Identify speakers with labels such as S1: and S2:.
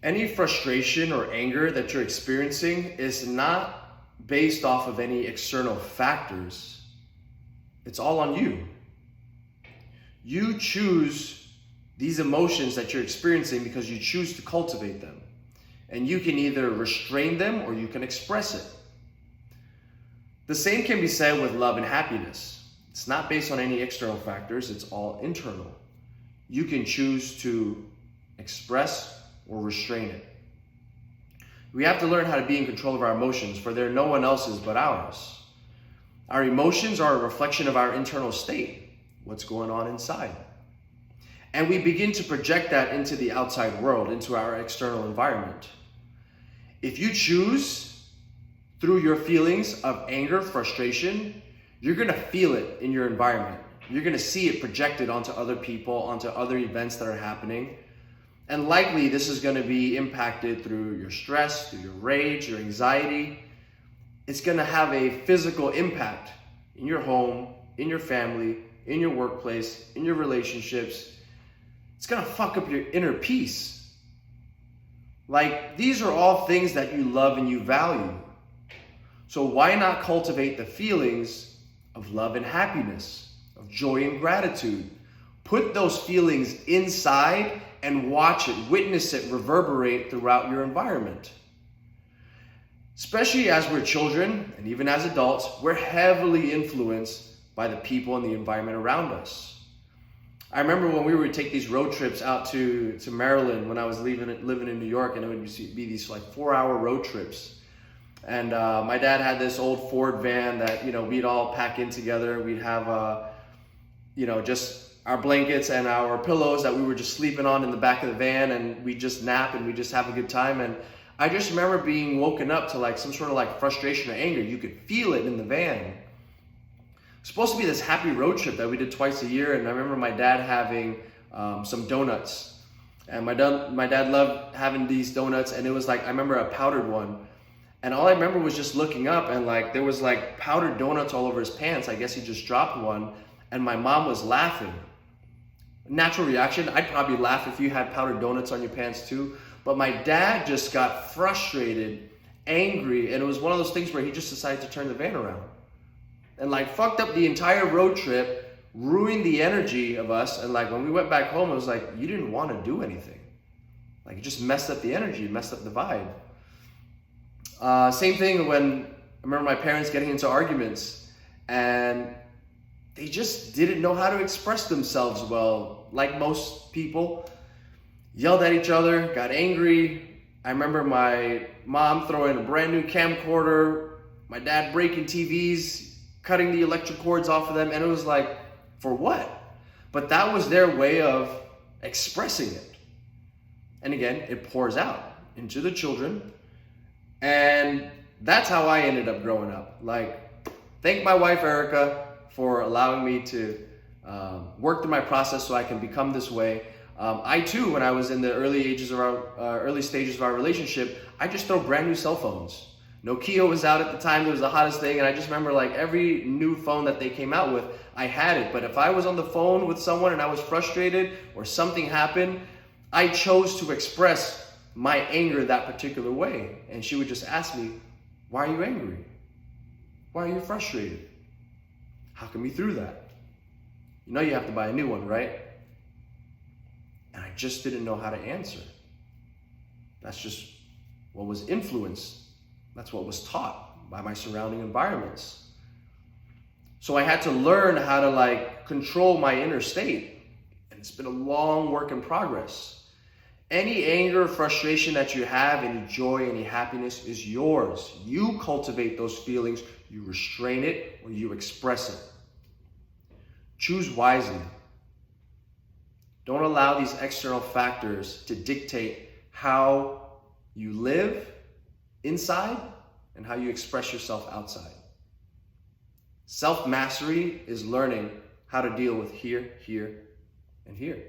S1: Any frustration or anger that you're experiencing is not based off of any external factors. It's all on you. You choose these emotions that you're experiencing because you choose to cultivate them. And you can either restrain them or you can express it. The same can be said with love and happiness. It's not based on any external factors, it's all internal. You can choose to express or restrain it. We have to learn how to be in control of our emotions, for they're no one else's but ours. Our emotions are a reflection of our internal state, what's going on inside. And we begin to project that into the outside world, into our external environment. If you choose through your feelings of anger, frustration, you're going to feel it in your environment. You're going to see it projected onto other people, onto other events that are happening. And likely this is going to be impacted through your stress, through your rage, your anxiety. It's going to have a physical impact in your home, in your family, in your workplace, in your relationships. It's going to fuck up your inner peace. Like, these are all things that you love and you value. So why not cultivate the feelings of love and happiness, of joy and gratitude? Put those feelings inside and watch it, witness it reverberate throughout your environment. Especially as we're children and even as adults, we're heavily influenced by the people and the environment around us. I remember when we would take these road trips out to Maryland when I was living in New York, and it would be these like 4-hour road trips. And my dad had this old Ford van that, we'd all pack in together. We'd have, just our blankets and our pillows that we were just sleeping on in the back of the van, and we just nap and we just have a good time. And I just remember being woken up to like some sort of like frustration or anger. You could feel it in the van. It's supposed to be this happy road trip that we did twice a year, and I remember my dad having some donuts. And my dad loved having these donuts, and it was like, I remember a powdered one. And all I remember was just looking up, and like there was like powdered donuts all over his pants. I guess he just dropped one, and my mom was laughing. Natural reaction, I'd probably laugh if you had powdered donuts on your pants too. But my dad just got frustrated, angry, and it was one of those things where he just decided to turn the van around. And like fucked up the entire road trip, ruined the energy of us. And like when we went back home, it was like, you didn't want to do anything. Like it just messed up the energy, messed up the vibe. Same thing when I remember my parents getting into arguments, and they just didn't know how to express themselves well. Like most people, yelled at each other, got angry. I remember my mom throwing a brand new camcorder, my dad breaking TVs, cutting the electric cords off of them, and it was like, for what? But that was their way of expressing it. And again, it pours out into the children. And that's how I ended up growing up. Like, thank my wife, Erica, for allowing me to work through my process so I can become this way. I too, when I was in the early stages of our relationship, I just throw brand new cell phones. Nokia was out at the time, it was the hottest thing, and I just remember like every new phone that they came out with, I had it. But if I was on the phone with someone and I was frustrated or something happened, I chose to express my anger that particular way. And she would just ask me, why are you angry? Why are you frustrated? How come you threw that? You know you have to buy a new one, right? And I just didn't know how to answer. That's just what was influenced. That's what was taught by my surrounding environments. So I had to learn how to like control my inner state. And it's been a long work in progress. Any anger, frustration that you have, any joy, any happiness is yours. You cultivate those feelings, you restrain it, or you express it. Choose wisely. Don't allow these external factors to dictate how you live inside and how you express yourself outside. Self-mastery is learning how to deal with here, here, and here.